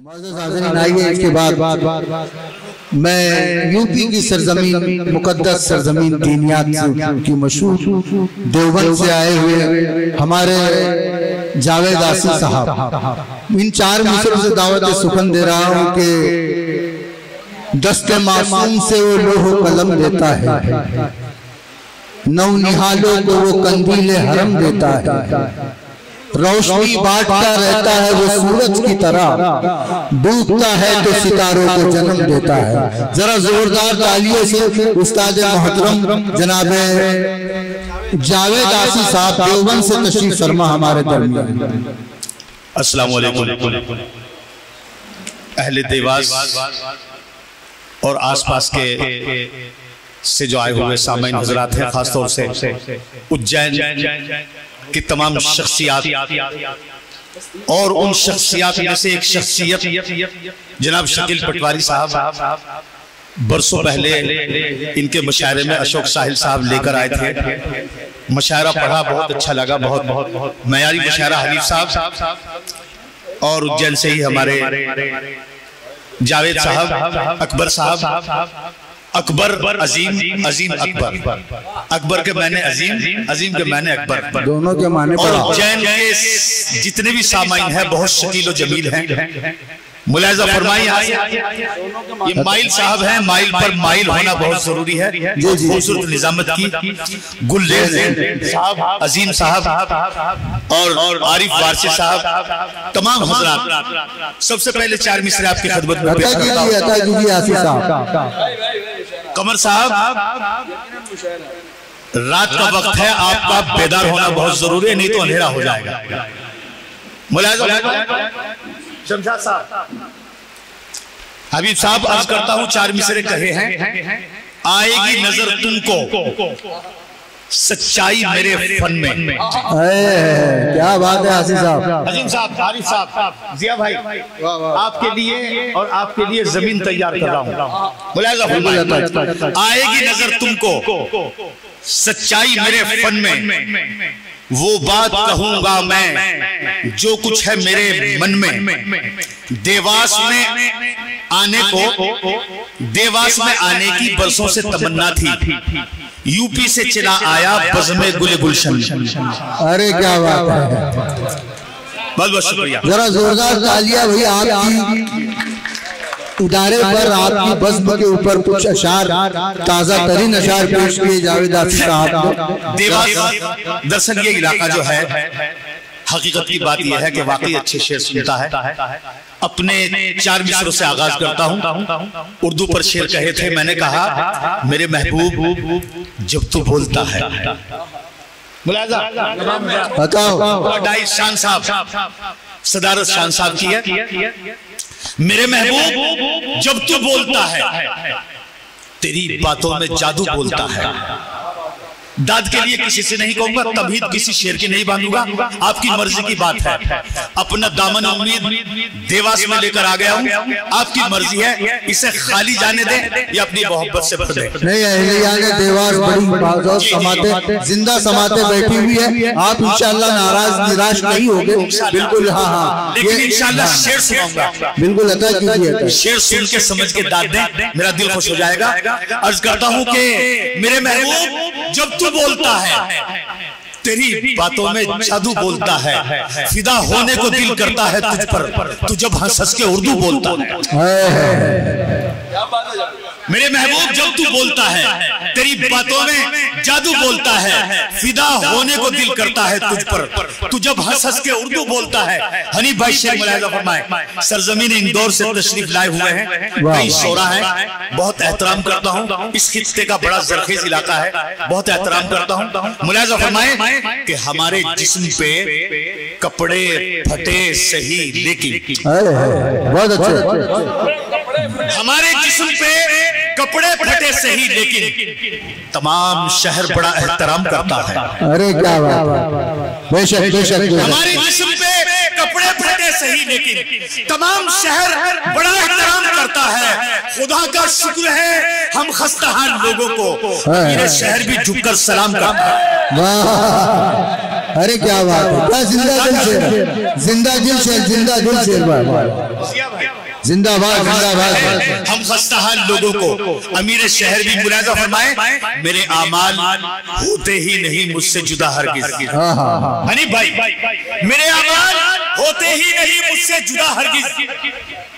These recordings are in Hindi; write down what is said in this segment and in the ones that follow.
इसके बाद मैं यूपी की सरजमीन मुकद्दस सरजमीन दीनियात की मशहूर देवबंद से आए हुए हमारे जावेद आसिफ साहब इन 4 मिसरों से दावत सुखन दे रहा हूँ कि दस्ते मासूम से वो लोहो कलम देता है, नौ निहालों को वो कंदीले हरम देता है, रोशनी बांटता रहता है वो सूरज की तरह, डूबता है तो सितारों को जन्म देता है। जरा जोरदार तालियों से उस्ताद मोहतरम जनाब जावेद आसिफ साहब देवबंद से तशरीफ फरमा हमारे दरमियान। अस्सलाम वालेकुम अहले देवास और आसपास के से जो आए हुए सामईन हजरात हैं, खासतौर से उज्जैन की तमाम शख्सियात और उन शख्सियात में से एक शख्सियत जनाब शकील पटवारी साहब बरसों पहले इनके मुशायरे में अशोक साहिल साहब लेकर आए थे। मुशायरा पढ़ा, बहुत अच्छा लगा, बहुत मयारी मुशायरा हनीफ साहब और उज्जैन से ही हमारे जावेद साहब, अकबर साहब, अकबर अजीम, अजीम अकबर, अकबर के मैंने अजीम, अजीम के मैंने अकबर, दोनों के माने और उज्जैन के जितने भी सामाइन हैं बहुत शकील और जमील हैं। मुलाहिजा फरमाइए, ये माइल साहब हैं, माइल पर माइल होना बहुत जरूरी है। खूबसूरत निजामत की गुलरेज साहब, अजीम साहब और आरिफ वारसी साहब, तमाम हजरात, सबसे पहले 4 मिसरे आपकी खिदमत में पेश करता हूं। कमर साहब, रात का वक्त है, आपका बेदार होना बहुत जरूरी है, नहीं तो अंधेरा हो जाएगा। मुलाहिजा शमशाद साहब, हबीब साहब, अर्ज करता हूं 4 मिसरे कहे हैं। आएगी नजर तुमको सच्चाई मेरे फन में। क्या बात है आसिफ साहब, अजीम साहब, आरिफ साहब, जिया भाई, आपके लिए और आपके लिए जमीन तैयार कर रहा हूं। मुलाहिजा फरमाइए, आएगी नजर तुमको सच्चाई मेरे फन में, वो बात कहूंगा मैं जो कुछ है मेरे मन में। देवास में आने की बरसों से तमन्ना थी, यूपी से चला आया बज़्मे गुल गुलशन। अरे क्या बात है, बहुत बहुत शुक्रिया। जरा जोरदार तालियां भैया आपकी इदारे पर, आपकी बज़्म के ऊपर कुछ अशार, ताजा तरीन अशार पेश किए जावेद आसिफ साहब। देवास दरअसल ये इलाका जो है, हकीकत की बात यह है कि वाकई अच्छे शेर सुनता है। अपने 4 मिसरों से आगाज करता हूं। उर्दू पर शेर कहे थे, मैंने कहा मेरे महबूब जब तू बोलता है। मुलाहिजा बताओ, डाई शान साहब, सदारत शान साहब की है। मेरे महबूब जब तू बोलता है, तेरी बातों में जादू बोलता है। दाद के लिए किसी से नहीं कहूंगा, तभी किसी शेर की नहीं बांधूंगा, आपकी मर्जी की बात है। अपना दामन उम्मीद देवास में लेकर आ गया हूं, आपकी मर्जी है, इसे खाली जाने दें या अपनी मोहब्बत से भर दें। नहीं, देवास बड़ी समाते, जिंदा समाते बैठी हुई है, आप इंशाल्लाह नाराज निराश नहीं होंगे। बिल्कुल, हाँ, लेकिन इंशाल्लाह शेर सुनाऊंगा। बिल्कुल अता कीजिए, शेर सुन के समझ के दाद दें, मेरा दिल खुश हो जाएगा। अर्ज करता हूं कि मेरे महबूब जब तू बोलता है, तेरी बातों में जादू बोलता है, फिदा होने को दिल करता है तुझ पर, तू जब हंस के उर्दू बोलता है। मेरे महबूब जब तू बोलता है, तेरी बातों में जादू बोलता है, फिदा होने को दिल करता है तुझ पर, तू जब हंस के उर्दू बोलता है। हनीफ भाई शेर मुलाहिजा फरमाए, सरजमीन इंदौर से तशरीफ लाए हुए हैं, कई शोरा है, बहुत एहतराम करता हूँ। इस खित्ते का बड़ा जरखेज इलाका है, बहुत एहतराम करता हूँ। मुलाहिजा फरमाए कि हमारे जिस्म पे कपड़े फटे सही लेकिन, बहुत अच्छे, हमारे जिस्म पे कपड़े फटे सही लेकिन तमाम शहर बड़ा एहतराम करता है। अरे क्या बात, बेशक बेशक, हमारे जिस्म पे कपड़े फटे सही लेकिन तमाम शहर बड़ा एहतराम करता है। खुदा का शुक्र है हम खस्ताहाल लोगों को मेरे शहर भी झुककर सलाम करता है। वाह, अरे क्या बात है, जिंदा दिल शेर, जिंदा दिल शेर, जिंदा दिल शेर। जिंदाबाद जिंदाबाद। हम खस्ताहाल लोगों को अमीर शहर भी मुलाजा फरमाए, मेरे आमाल होते ही नहीं मुझसे जुदा हरगिज। हनी भाई, मेरे आमाल होते ही नहीं मुझसे जुदा हरगिज।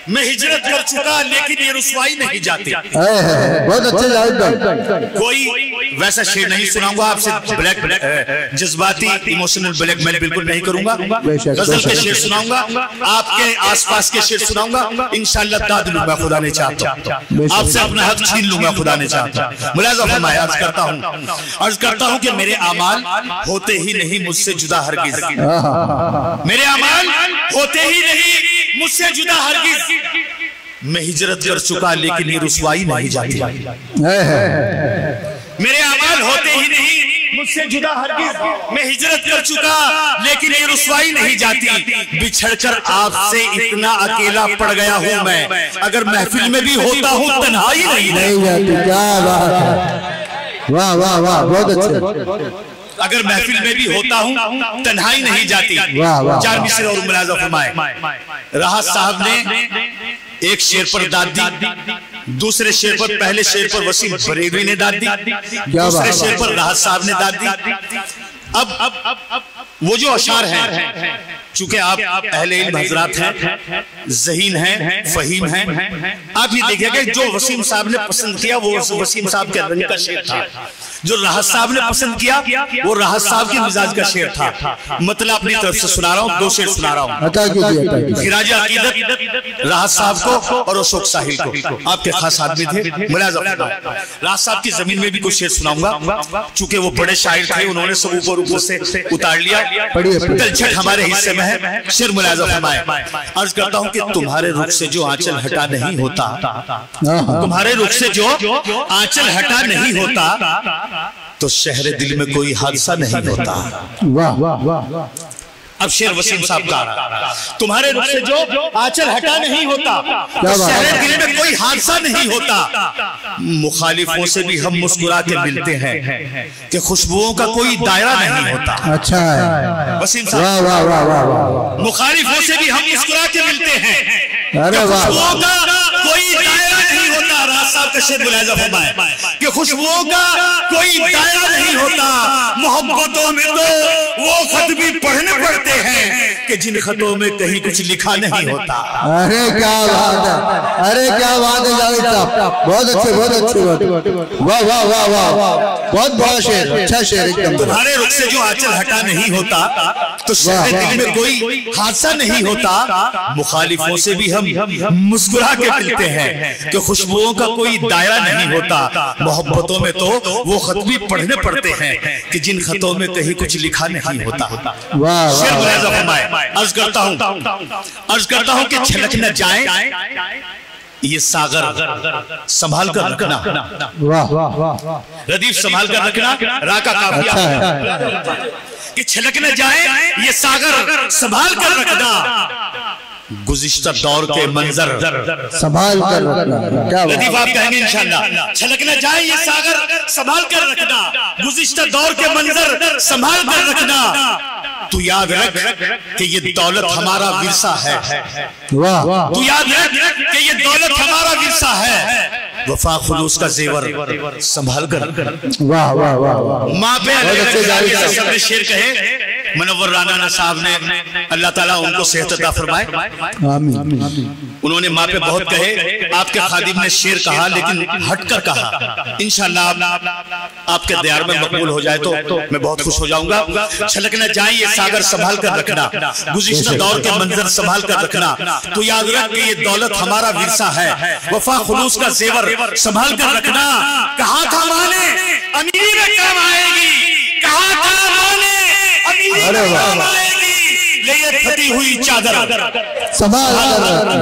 मैं हिजरत कर चुका लेकिन ये रुसवाई नहीं जाती। बहुत अच्छे जावेद भाई। कोई वैसा शेर नहीं सुनाऊंगा आपसे, ब्लैक जज्बाती इमोशनल ब्लैकमेल बिल्कुल नहीं करूंगा। गजल के शेर सुनाऊंगा, आपके आसपास के शेर सुनाऊंगा, इंशाल्लाह दाद लूंगा खुदा ने चाहा तो, आपसे अपना हक छीन लूंगा खुदा ने चाहा। मुलाजा फरमाए, अर्ज करता हूं कि मेरे आमाल होते ही नहीं मुझसे जुदा हरगिज। मेरे आमाल होते ही नहीं मुझसे जुदा हरगिज। मैं हिजरत कर चुका लेकिन ये रुसवाई नहीं जाती। मेरे अमाल होते ही नहीं मुझसे जुदा हरगिज। मैं हिजरत कर चुका लेकिन ये रुसवाई नहीं जाती। बिछड़कर आपसे इतना अकेला पड़ गया हूँ मैं, अगर महफिल में भी होता हूँ तन्हाई नहीं जाती। क्या बात है, वाह वाह वाह, बहुत अच्छे। अगर महफिल में भी होता हूँ तन्हाई नहीं जाती। चार मिसरे और मुलाजा फरमाए। राहत साहब ने एक शेर पर दाद दी, दूसरे शेर पर, पहले शेर पर वसीम बरेलवी ने दाद दी, दूसरे शेर पर राहत साहब ने दाद दी। अब वो जो अशार हैं, चूंकि आप अहले इल्म हजरात हैं, ज़हीन हैं, फहीम हैं, आप ये देखिएगा जो वसीम साहब ने पसंद किया वो वसीम साहब के रंग का शेर था, जो राहत साहब ने पसंद किया वो राहत साहब के मिजाज का शेर था। मतलब अपनी तरफ से सुना रहा हूँ, दो शेर सुना रहा हूँ। खिराज अकीदत राहत साहब को और अशोक साहिल को, आपके खास आदमी थे। मुलाजा राहत साहब की जमीन में भी कुछ शेर सुनाऊंगा, चूंकि वो बड़े शायर थे, उन्होंने सब ऊपर ऊपर से उतार लिया। तलछट हमारे हिस्से में है। शेर मुलाजा फरमाए, अर्ज करता हूँ कि तुम्हारे रुख से जो आंचल हटा नहीं होता, तुम्हारे रुख से जो आंचल हटा नहीं होता, तो शहर दिल में कोई हादसा नहीं होता। वाह वाह वाह। अब शेर वसीम साहब का, तुम्हारे रुख से जो आंचल हटा नहीं होता, तो शहर दिल में कोई हादसा नहीं होता। मुखालिफों से भी हम मुस्कुरा के मिलते हैं कि खुशबुओं का कोई दायरा नहीं होता। अच्छा है वसीम साहब, वाह वाह वाह वाह। मुखालिफों से भी हम मुस्कुरा के मिलते हैं, अरे वाह, खुशबुओं का कोई दायरा नहीं होता। राहत साहब का शेर मुलाजा फरमाए कि खुशबुओं का कोई दायरा नहीं होता। मोहब्बतों में तो वो खत भी पढ़ने पड़ते हैं कि जिन खतों में कहीं कुछ लिखा नहीं होता। अरे क्या बात है, अरे क्या बात है जावेद साहब, बहुत अच्छे बहुत अच्छे। वाह वाह वाह वाह, बहुत बड़ा शेर, अच्छा शेर एकदम। तुम्हारे रुख से जो आंचल हटा नहीं होता, तो शहर दिल में कोई हादसा नहीं होता। मुखालिफों से भी हम मुस्कुरा के मिलते हैं कि खुशबुओं का कोई दायरा नहीं होता। मोहब्बतों में तो वो खत भी पढ़ने पड़ते हैं कि जिन खतों में कहीं कुछ लिखा नहीं होता। वाह अर्ज करता हूं कि छलक न जाए ये सागर संभाल कर रखना। वाह वाह वाह, रदीफ संभाल कर रखना, राका काफिया कि छलक न जाए ये सागर संभाल कर रखना। गुज़िश्ता दौर के मंजर संभाल कर रखना। क्या लतीफ आप कहेंगे इंशाल्लाह, छलक न जाए ये सागर संभाल कर रखना। गुज़िश्ता दौर के मंजर संभाल कर रखना। तू याद रख कि ये दौलत हमारा विरसा है। वाह, तू याद रख कि ये दौलत हमारा विरसा है। वफा खुलूस का जेवर संभाल कर। वाह वाह वाह, माँ पे शेर कहे मुनव्वर राना साहब ने, अल्लाह ताला उनको सेहत अता फरमाए, आमीन। उन्होंने माँ पे बहुत कहे, आपके खादिम ने शेर कहा लेकिन हटकर कहा। इंशाअल्लाह आपके दयार में मकबूल हो जाए तो मैं बहुत खुश हो जाऊंगा। छलक न जाए ये सागर संभाल कर रखना। गुज़िश्ता दौर के मंजर संभाल कर रखना। तो याद रख कि ये दौलत हमारा विरसा है। वफा खुलूस का जेवर संभाल कर रखना। कहा था माने अमीरी में काम आएगी, कहा था माने अरे वाह, ले ये फटी हुई चादर संभाल कर रखना।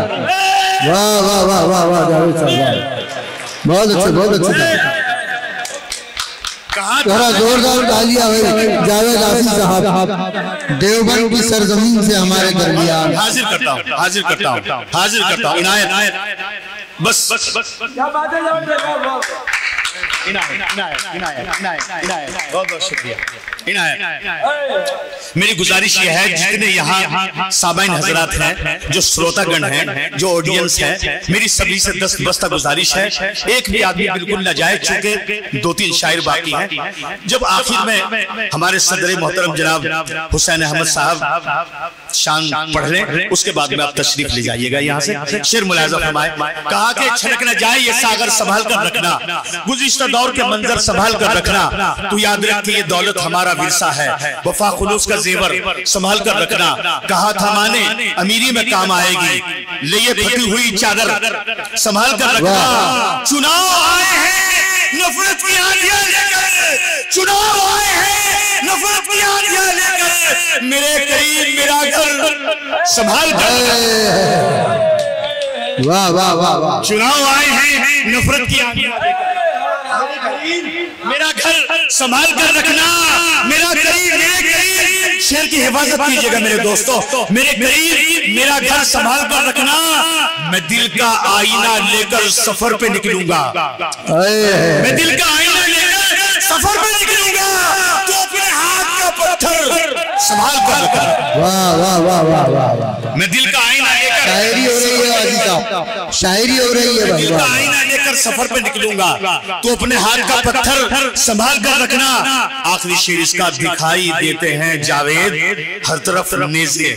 वाह वाह वाह वाह वाह जावेद साहब, बहुत अच्छे बहुत अच्छे। थोड़ा जोरदार तालियां भाई जावेद आसिफ साहब, देवबंद की सरजमीन से हमारे दरमियान। हाजिर करता हूँ, हाजिर करता हूँ, हाजिर करता हूँ। इनायत बस बस बस, क्या बात है जावेद साहब, इनायत इनायत इनायत इनायत, बहुत बहुत शुक्रिया। मेरी गुजारिश ये है, जितने यहाँ साबाइन हजरात हैं, जो श्रोतागण हैं, जो ऑडियंस है, मेरी सभी से दस्तबस्ता गुजारिश है, एक भी आदमी बिल्कुल न जाए, चूंकि 2-3 शायर बाकी हैं। जब आखिर में हमारे सदर मोहतरम जनाब हुसैन अहमद साहब शान पढ़ लें, उसके बाद में आप तशरीफ ले जाइएगा यहाँ से। शेर मुलाहिजा फरमाए, कहा कि छलक न जाए ये सागर संभाल कर रखना, गुज़िश्ता दौर के मंजर संभाल कर रखना, तू याद रख कि ये दौलत हमारा विरसा है, वफा खुलूस का जेवर संभाल कर रखना, कहा था माने अमीरी में काम आएगी, ले ये फटी हुई चादर संभाल कर रखना। चुनाव आए हैं नफरत की आंधियां लेकर, चुनाव आए हैं नफरत की आंधियां लेकर, मेरे करीब मेरा घर संभाल कर। वाह वाह वाह वाह। चुनाव आए हैं नफरत की आंधियां लेकर, मेरा घर संभाल कर रखना, मेरा करीब मेरे करीब। शेर की हिफाजत कीजिएगा मेरे दोस्तों, मेरे करीब मेरा घर संभाल कर रखना, मैं दिल का आईना लेकर सफर पे निकलूंगा, मैं दिल का आईना लेकर सफर पे निकलूंगा, तो अपने हाथ का पत्थर संभाल कर रखना। वाह वाह वाह वाह वाह। मैं दिल का आईना लेकर, शायरी हो रही है वाजी साहब, शायरी हो रही है भाई। दिल का आईना लेकर सफर पे निकलूंगा, तो अपने हाथ का पत्थर संभाल कर रखना। आखिरी शेर इसका, दिखाई देते हैं जावेद हर तरफ नेज़े,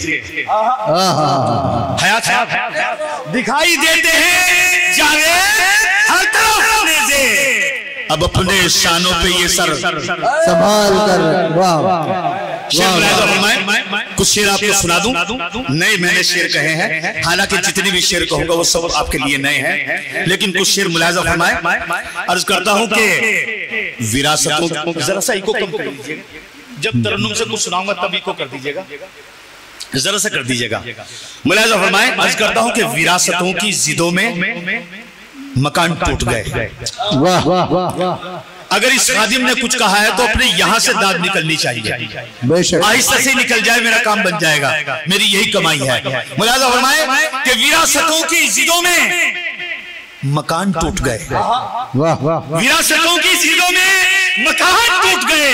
हयात दिखाई देते हैं जावेद हर तरफ नेज़े, अब अपने शानों पे ये सर संभाल कर। वाह। कुछ शेर आपको सुना दूं, नए मैंने शेर कहे हैं, हालांकि जितने भी शेर कहूंगा वो सब आपके लिए नए हैं, लेकिन कुछ शेर मुलाहिजा फरमाए। अर्ज करता हूं कि विरासतों, जरा सा इको कम कर दीजिएगा, जब तरन्नुम से कुछ सुनाऊंगा तब इको कर दीजिएगा, जरा सा कर दीजिएगा। मुलाहिजा फरमाए, अर्ज करता हूं कि विरासतों की जिदों में मकान टूट गए। वाह वाह वाह। अगर इस खादिम ने कुछ कहा है तो अपने यहां से दाद निकलनी चाहिए, आहिस्ता से निकल जाए, मेरा काम बन जाएगा, मेरी यही कमाई है। मुलाहिजा फरमाए कि विरासतों की जिदों में मकान टूट गए, विरासतों की जिदों में मकान टूट गए,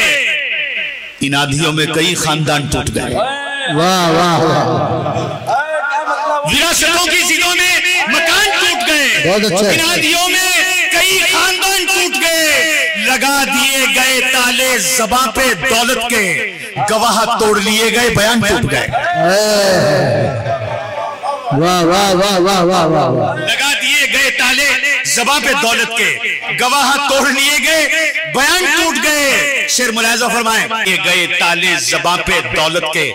इन आधियों में कई खानदान टूट गए। वाह वाह वाह। विरासतों की जिदों में मकान टूट गए, इन आधियों में कई खानदान टूट गए, लगा दिए गए ताले ज़बां पे दौलत के, गवाह तोड़ लिए गए, बयान टूट गए। वाह वाह वाह वाह वाह वाह। लगा दिए गए ताले ज़बां पे दौलत के, गवाह तोड़ लिए गए, बयान टूट गए। शेर मुलाहिजा फरमाए, ये गए ताले ज़बां पे दौलत के,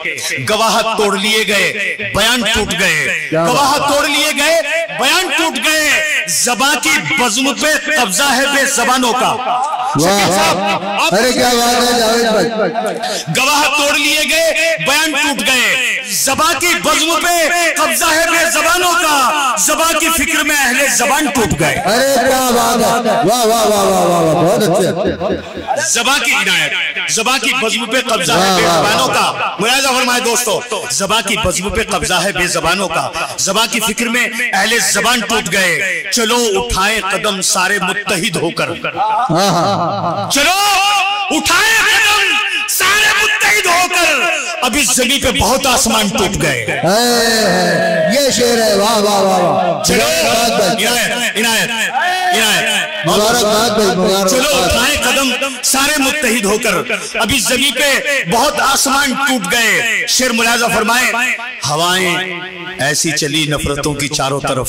गवाह तोड़ लिए गए, बयान टूट गए, गवाह तोड़ लिए गए, बयान टूट गए, ज़बां की बज़्म पे कब्जा है बेज़बानों का। अरे क्या बात है जावेद भाई। गवाह तोड़ लिए गए, बयान टूट गए, ज़बां की बज़्म पे कब्जा है बेज़बानों का, ज़बां की फिक्र में अहले ज़बान टूट गए। अरे क्या बात है, वाह वाह वाह वाह वाह, बहुत अच्छे। ज़बां की इनायत, ज़बां की बज़्म पे कब्जा है बेज़बानों का। मुलाहिजा फरमाए दोस्तों, ज़बां की बज़्म पे कब्जा है बेज़बानों का, ज़बां की फिक्र में अहले ज़बान टूट गए, चलो उठाएं कदम सारे मुत्तहिद होकर, चलो उठाएं कदम सारे मुत्तहिद होकर, अब इस जमीन पे बहुत आसमान टूट गए। ये शेर है, वाह वाह वाह। चलो इनायत इनायत इनायत, चलो उठाएं कदम सारे मुत्तहिद होकर, अब इस जमीन पे बहुत आसमान टूट गए। शेर मुलाहिजा फरमाए, हवाएं ऐसी चली नफरतों की चारों तरफ,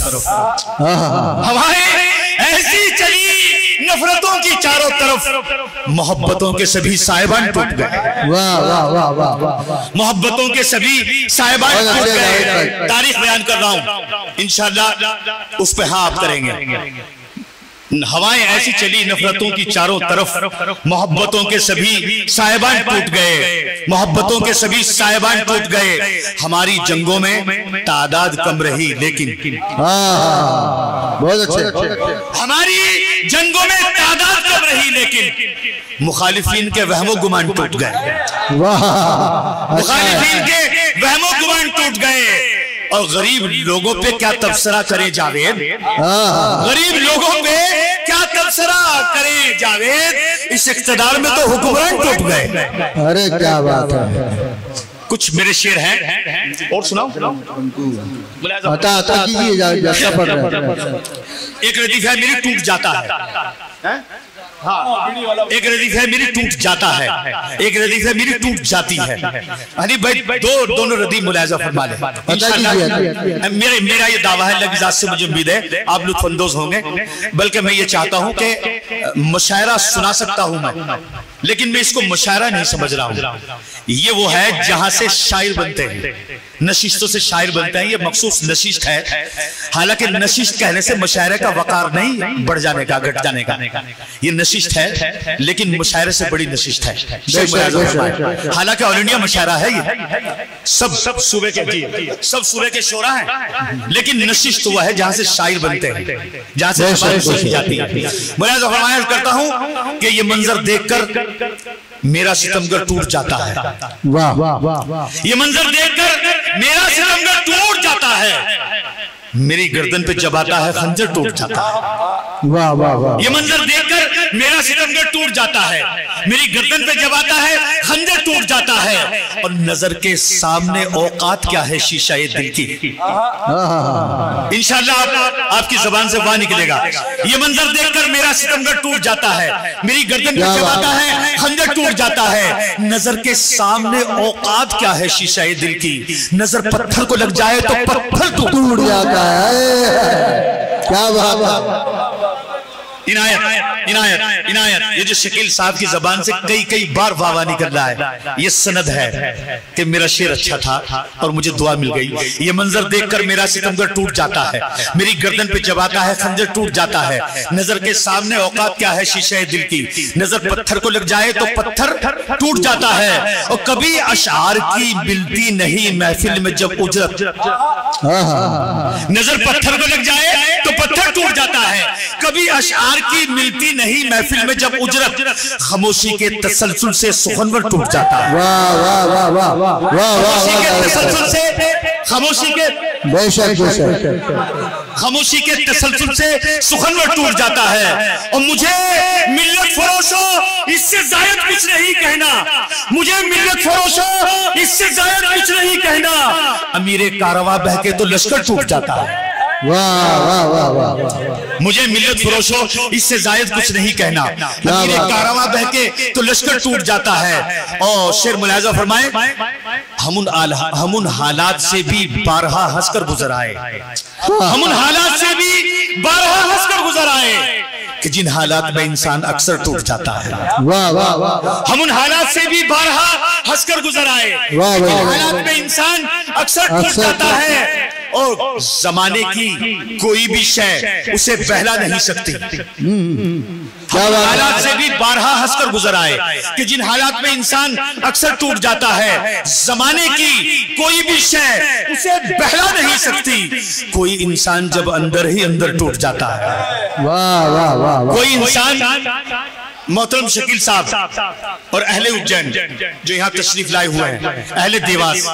हवाएं ऐसी चली नफरतों की चारों तरफ, मोहब्बतों के सभी साहिबान टूट गए। वाह वाह वाह वाह। मोहब्बतों के सभी साहिबान टूट गए। तारीख बयान कर रहा हूं, इंशाअल्लाह उस पे हाँ आप करेंगे। हवाएं ऐसी चली नफरतों की चारों तरफ, मोहब्बतों के सभी साहिबान टूट गए, मोहब्बतों के सभी साहिबान टूट गए, हमारी जंगों में तादाद कम रही लेकिन, बहुत अच्छे, हमारी जंगों में तादाद कम रही लेकिन मुखालिफिन के वहमो गुमान टूट गए, मुखालिफिन के वहमो गुमान टूट गए, और गरीब लोगों पे क्या तबसरा करे जावेद, गरीब लोगों पे क्या तबसरा करे जावेद, इस इख्तिदार में तो हुक्मरान टूट गए। अरे क्या बात है। कुछ मेरे शेर हैं और सुनाओ। आता कीजिए, पड़ रहा है। एक रदीफ है मेरी टूट जाता है, हाँ, एक रदीफ है मेरी टूट जाता है, एक रदीफ है मेरी टूट जाती है। अली भाई दोनों रदीफ मुलाहिजा फरमा ले इंशाअल्लाह। मेरा ये दावा है, अल्लाह की ज़ात से मुझे उम्मीद है आप लुत्फ़अंदोज़ होंगे। बल्कि मैं ये चाहता हूँ कि मुशायरा सुना सकता हूँ मैं, लेकिन मैं इसको मुशायरा नहीं समझ रहा हूँ। ये वो है जहां से शायर बनते हैं, नशिस्तों से शायर बनते हैं। ये मखसूस नशिस्त है, हालांकि नशिस्त कहने से मुशायरे का वकार नहीं बढ़ जाने का, घट जाने का। ये नशिस्त है, लेकिन मुशायरे से बड़ी नशिस्त है। हालांकि ऑल इंडिया मुशायरा है, ये सब सूबे के सब सूबे के शोरा हैं, लेकिन नशिस्त हुआ है जहां से शायर बनते हैं, जहां से जाती है। मैं फरमाया करता हूं कि ये मंजर देखकर मेरा सितमगर टूट जाता है। वाह वाह वाह। ये मंजर देखकर मेरा सितमगर टूट जाता है, मेरी गर्दन पे जब आता है खंजर टूट जाता है। वाह वाह वाह। ये मंजर देखकर मेरा सितमगर टूट जाता है, मेरी गर्दन पे जब आता है खंजर टूट जाता है। और नजर के सामने औकात क्या है शीशा ये दिल की। इंशाअल्लाह आपकी जुबान से वाह निकलेगा। ये मंजर देखकर मेरा सितमगर टूट जाता है, मेरी गर्दन पे जब आता है खंजर टूट जाता है। नजर के सामने औकात क्या है शीशा ये दिल की। नजर पत्थर को लग जाए तो पत्थर टूट जाता है। क्या बात। इनायत इनायत इनायत, ये जो शकील साहब की जबान से कई बार वाह निकल रहा है, ये सनद है कि मेरा शेर अच्छा था और मुझे दुआ मिल गई। ये मंजर देखकर मेरा सितमगर टूट जाता है, मेरी गर्दन पे जब आता है खंजर टूट जाता है। नजर के सामने औकात क्या है शीशे दिल की। नजर पत्थर को लग जाए तो पत्थर टूट जाता है। और कभी अशार की मिलती नहीं महफिल में जब उजरत। नजर पत्थर को लग जाए तो पत्थर टूट जाता है, कभी अशार की मिलती नहीं महफिल में जब उजरत। खामोशी के तसलसल से सुखनवर टूट जाता है। वाह वाह वाह वाह वाह वाह। खामोशी के तसलसल से, खामोशी के खामोशी के तसलसल से सुखनवर टूट जाता है। और मुझे मिल्लत फरोशो इससे जायद कुछ नहीं कहना, मुझे मिल्लत फरोशो इससे जायद कुछ नहीं कहना। अमीरे कारवां बहके तो लश्कर टूट जाता है। वाह वाह वाह वाह। मुझे मिल्लत फरोशो इससे जायद कुछ नहीं कहना, अमीरे कारवां बहके तो लश्कर टूट जाता है। और शेर मुलाहिजा फरमाए, हम उन हालात से भी बारहा हंसकर गुजर आए, हम उन हालात से भी बारहा हंसकर गुजर आए कि जिन हालात में इंसान अक्सर टूट जाता है। वाह वाह वाह। हम उन हालात से भी बारहा हंसकर गुजर आए, जिन हालात में इंसान अक्सर टूट जाता है। और जमाने की कोई भी शय उसे बहला नहीं सकती। हालात से भी बारहा हंसकर गुजर आए कि जिन हालात में इंसान अक्सर टूट जाता है। जमाने की कोई भी शय उसे बहला नहीं सकती। कोई इंसान जब अंदर ही अंदर टूट जाता है। वाह वाह वाह। कोई इंसान, मोहतरम शकील साहब और अहले उज्जैन जो यहाँ तशरीफ लाए हुए हैं, अहले देवास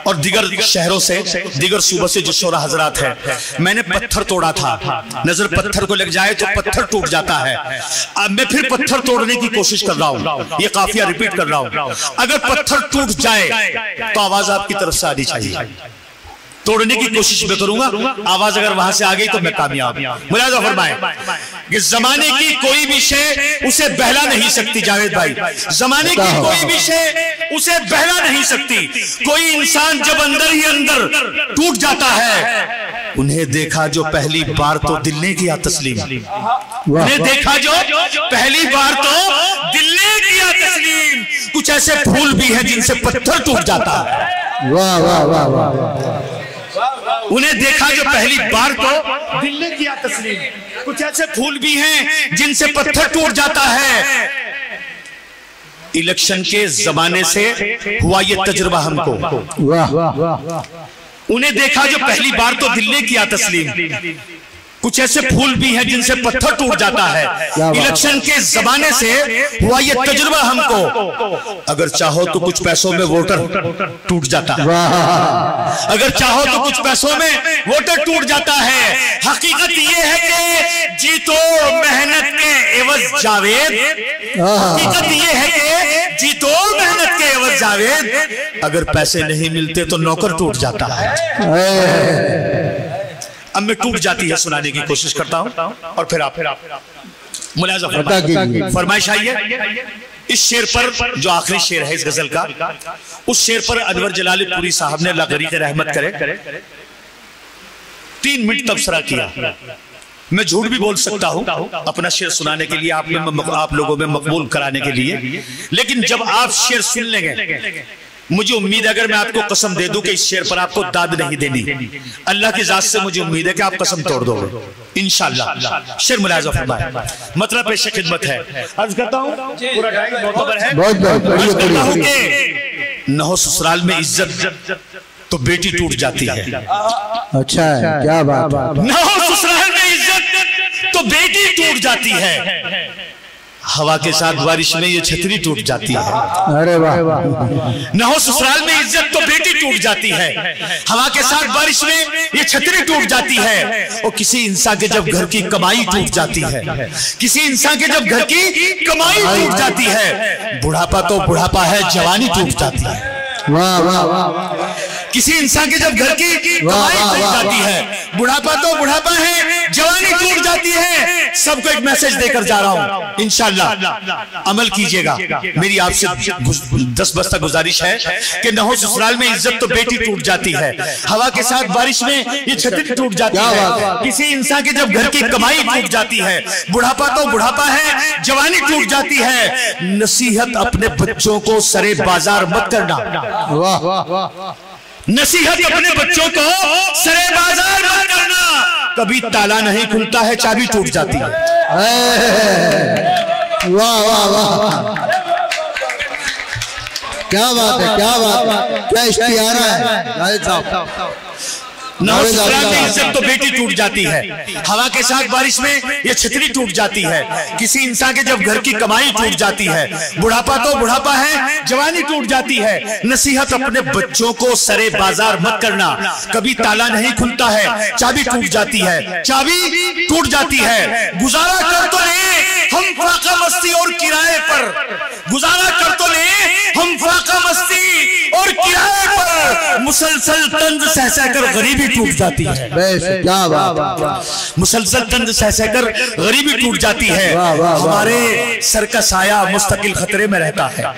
और दिगर शहरों से, दिगर सूबों से जो शोरा हजरात है, मैंने पत्थर तोड़ा था। नजर पत्थर को लग जाए तो पत्थर टूट जाता है। अब मैं फिर पत्थर तोड़ने की कोशिश कर रहा हूँ, ये काफिया रिपीट कर रहा हूँ। अगर पत्थर टूट जाए तो आवाज आपकी तरफ से आनी चाहिए। तोड़ने की कोशिश मैं करूंगा, आवाज अगर वहां से आ गई तो मैं कामयाब। मुलाहिजा फरमाए कि जमाने की कोई भी शय उसे बहला नहीं सकती। जावेद भाई, जमाने की कोई भी शय उसे बहला नहीं सकती। कोई इंसान जब अंदर ही अंदर टूट जाता है, उन्हें देखा जो पहली बार तो दिल ने किया तस्लीम, उन्हें देखा जो पहली बार तो दिल ने किया तस्लीम। कुछ ऐसे फूल भी हैं जिनसे पत्थर टूट जाता है। वाह वाह वाह वाह। उन्हें देखा जो पहली बार तो दिल ने किया तस्लीम। कुछ ऐसे फूल भी हैं जिनसे पत्थर टूट जाता है। इलेक्शन के जमाने से हुआ ये तजुर्बा हमको। वाह वाह वाह। उन्हें देखा जो पहली बार तो दिल ने किया तस्लीम। कुछ ऐसे फूल भी हैं जिनसे पत्थर टूट जाता है। इलेक्शन के जमाने से हुआ ये तजुर्बा हमको। अगर चाहो तो कुछ पैसों में वोटर टूट जाता है, अगर चाहो तो कुछ पैसों में वोटर टूट जाता है। हकीकत ये है कि जीतो मेहनत के एवज जावेद, हकीकत ये है कि जीतो मेहनत के एवज जावेद। अगर पैसे नहीं मिलते तो नौकर टूट जाता है। अब मैं टूट जाती है सुनाने की कोशिश करता हूं और फिर आप मुलाजा फरमाइश आई है। इस शेर पर, जो आखिरी शेर है इस गजल का, उस शेर पर अनवर जलालीपुरी साहब ने अल्लाह गरीब रहमत करे 3 मिनट तबसरा किया। मैं झूठ भी बोल सकता हूं अपना शेर सुनाने के लिए, आप लोगों में मकबूल कराने के लिए, लेकिन जब आप शेर सुन लेंगे मुझे उम्मीद है, अगर मैं आपको कसम दे दूं कि इस शेर पर आपको दाद नहीं देनी, अल्लाह की जात से मुझे उम्मीद है कि आप कसम तोड़ दोगे इंशाअल्लाह। शेर मुलाज़ा फरमाए, मतलब पेश खिदमत है। अर्ज करता हूं, पूरा टाइम मोतबर है, अर्ज करता हूं कि नहो ससुराल में इज्जत तो बेटी टूट जाती है। अच्छा है, क्या बात है। नहो ससुराल में इज्जत तो बेटी टूट जाती है, हवा के साथ बारिश में ये छतरी टूट जाती है। अरे वाह। नहो ससुराल में इज्जत तो बेटी टूट जाती है, हवा के साथ बारिश में ये छतरी टूट जाती है। और किसी इंसान के जब घर की कमाई टूट जाती है, किसी इंसान के जब घर की कमाई टूट जाती है, बुढ़ापा तो बुढ़ापा है, जवानी टूट जाती है। वाह वाह वाह। किसी इंसान के जब घर की कमाई टूट जाती है, बुढ़ापा तो बुढ़ापा है, जवानी टूट जाती है। सबको एक मैसेज देकर जा रहा हूं, इंशाअल्लाह अमल कीजिएगा। मेरी आपसे 10 बस्ता गुजारिश है कि नहो ससुराल में इज्जत तो बेटी टूट जाती है, हवा के साथ बारिश में ये छतरी टूट जाती है। किसी इंसान के जब घर की कमाई टूट जाती है, बुढ़ापा तो बुढ़ापा है, जवानी टूट जाती है। नसीहत अपने बच्चों को सरे बाजार मत करना। वाह वाह वाह। नसीहत अपने बच्चों को सरे बाजार मत करना, कभी ताला नहीं खुलता है, चाबी टूट जाती है। वाह वाह वाह, क्या बात है, क्या बात है, क्या इश्तिहार है जाहिद साहब। नहो ससुराल में इज्जत तो बेटी टूट जाती है, हवा के साथ बारिश में ये छतरी टूट जाती है। किसी इंसान के जब घर की कमाई टूट जाती है, बुढ़ापा तो बुढ़ापा है, जवानी टूट जाती है। नसीहत अपने बच्चों को सरे बाजार मत करना, कभी ताला नहीं खुलता है, चाबी टूट जाती है, चाबी टूट जाती है। गुजारा कर तो ले हम फाका मस्ती और किराए पर, गुजारा कर तो ले हम फाका मस्ती और किराए पर, मुसलसल तंज सह सहकर गरीबी टूट जाती है। क्या बात, मुसलसल तंज सह सहकर गरीबी टूट जाती है। हमारे सर का साया मुस्तकिल खतरे में रहता है,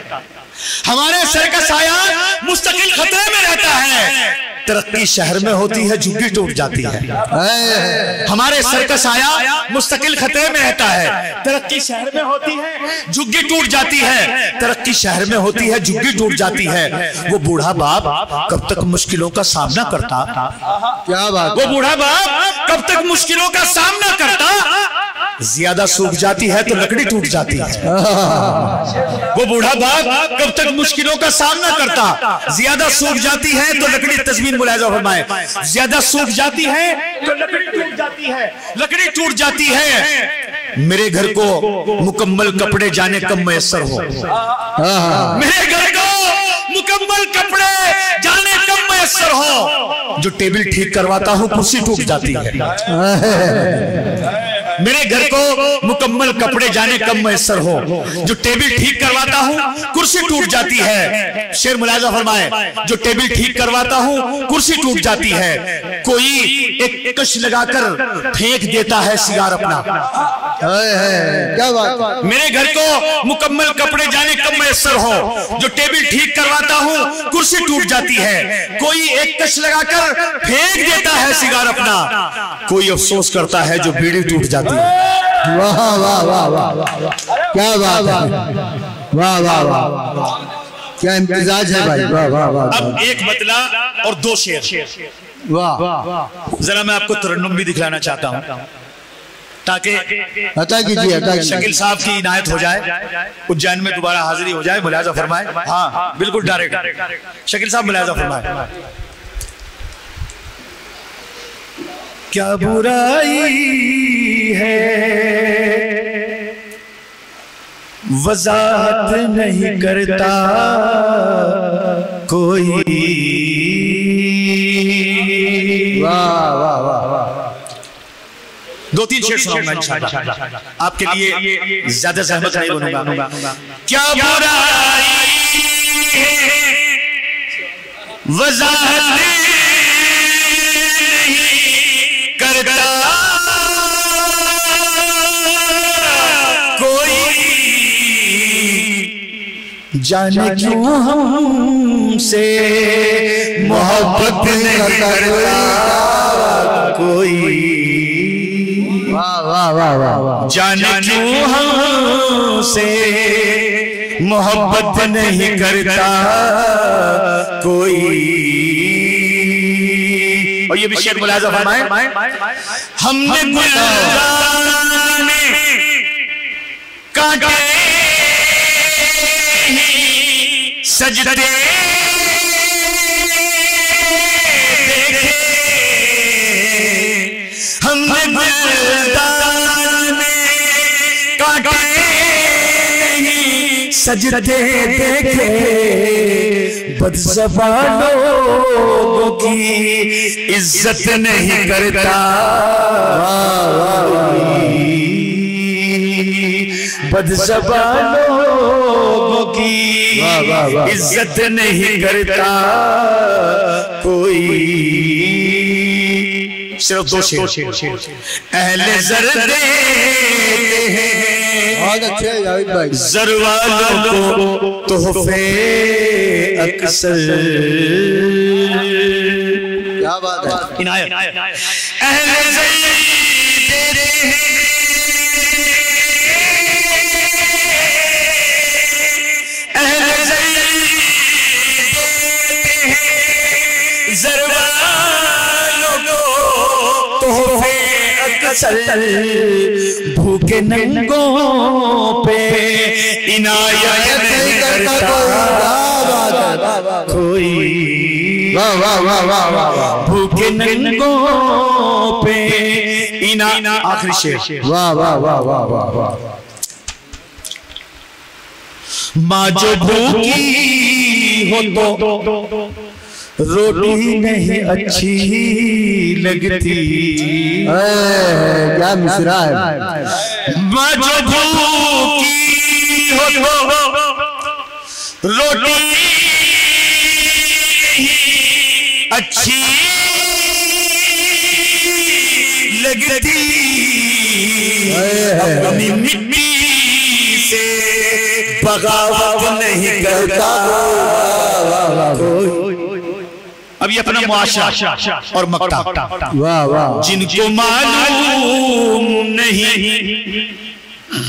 हमारे सर का साया मुस्तकिल खतरे में रहता है। तरक्की शहर में होती है, झुग्गी टूट जाती है। हमारे सर का साया मुस्तकिल खतरे में रहता है, तरक्की शहर में होती है, झुग्गी टूट जाती है। तरक्की शहर में होती है, झुग्गी टूट जाती है। वो बूढ़ा बाप कब तक मुश्किलों का सामना करता, क्या बात, वो बूढ़ा बाप कब तक मुश्किलों का सामना करता। ज्यादा सूख जाती है तो लकड़ी टूट जाती है। वो बूढ़ा बाप कब तक मुश्किलों का सामना करता, ज्यादा सूख जाती है तो लकड़ी, तस्वीर मुलाहिजा फरमाए, ज्यादा सूख जाती है तो लकड़ी टूट जाती है, लकड़ी टूट जाती है। मेरे घर को मुकम्मल कपड़े जाने कब मैसर हो, मेरे घर को मुकम्मल कपड़े जाने कब मैसर हो। जो टेबल ठीक करवाता हूँ कुर्सी टूट जाती है। मेरे घर को मुकम्मल कपड़े जाने कब मैसर हो, जो टेबल ठीक करवाता हूँ कुर्सी टूट जाती है। शेर मुलाहिजा फरमाए, जो टेबल ठीक करवाता हूँ कुर्सी टूट जाती है। कोई एक कश लगाकर फेंक देता है सिगार अपना। क्या बात, मेरे घर को मुकम्मल कपड़े जाने कब मैसर हो, जो टेबल ठीक करवाता हूँ कुर्सी टूट जाती है। कोई एक कश लगाकर फेंक देता है सिगार अपना, कोई अफसोस करता है जो बीड़ी टूट जाती है। वाह वाह वाह वाह, क्या बात है, वाह वाह वाह, क्या इम्तिजाज है भाई, वाह वाह वाह। अब एक मतला और 2 शेर, वाह। जरा मैं आपको तरन्नुम भी दिखलाना चाहता हूँ ताकि अता कीजिए, शकील साहब की इनायत हो जाए, उज्जैन में दोबारा हाजिरी हो जाए। मुलाहिजा फरमाए, हाँ बिल्कुल डायरेक्ट शकील साहब मुलाहिजा फरमाए। क्या बुराई है, वजाहत नहीं करता कोई। वाह वाह वाह वाह। दो तीन शेर सुनाऊंगा इंशाअल्लाह आपके लिए, ज्यादा ज़हमत नहीं बनूंगा। क्या बुराई है, वजाहत नहीं करता कोई, जाने क्यों हमसे मोहब्बत नहीं करता कोई। वाह वाह वाह वाह। जाने क्यों हमसे मोहब्बत नहीं करता कोई। और ये भी शेर मुलाज़ा फरमाए, हमने गुलज़ार में कांटे सजदे देखे, हमने गुलज़ार में कांटे सजदे देखे, बदज़बानों की इज्जत नहीं करता, बदज़बानों की इज्जत नहीं करता कोई। सिर्फ दो शेर। अहले ज़र देते हैं बहुत अच्छे जावेद भाई, ज़र वालों को तोहफे अक्सर। क्या बात है। इनायत। अहले ज़र देते हैं ज़र वालों को तोहफे अक्सर, भूखे नंगों पे इनायत नहीं करता कोई। वाह वाह वाह वाह वाह। भूखे नंगों पे आखिरी शेर। वाह वाह वाह वाह वाह वाह। माँ जो भूखी हो तो रोटी नहीं अच्छी लगती, क्या मिसरा है। माँ जो भूखी हो तो रोटी अच्छी लगती, अपनी मिट्टी से बगावत नहीं करता। अब ये अपना मुआशरा और मक्ता। वाह वाह। जिनको मालूम नहीं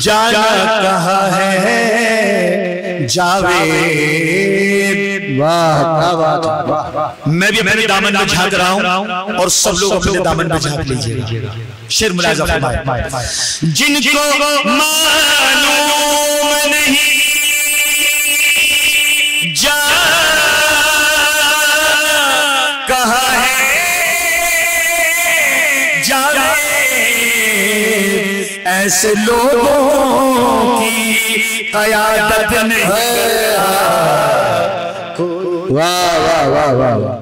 जाना कहाँ है जावेद। वाह क्या बात है। मैं भी अपने दामन में झांक रहा हूँ और सब लोग अपने दामन में झांक लीजिएगा। शेर मुलाज़ा फरमाए, जिनको मालूम नहीं कहाँ है जावेद, ऐसे लोगों की क़यादत नहीं। वाह वाह वाह वाह वाह।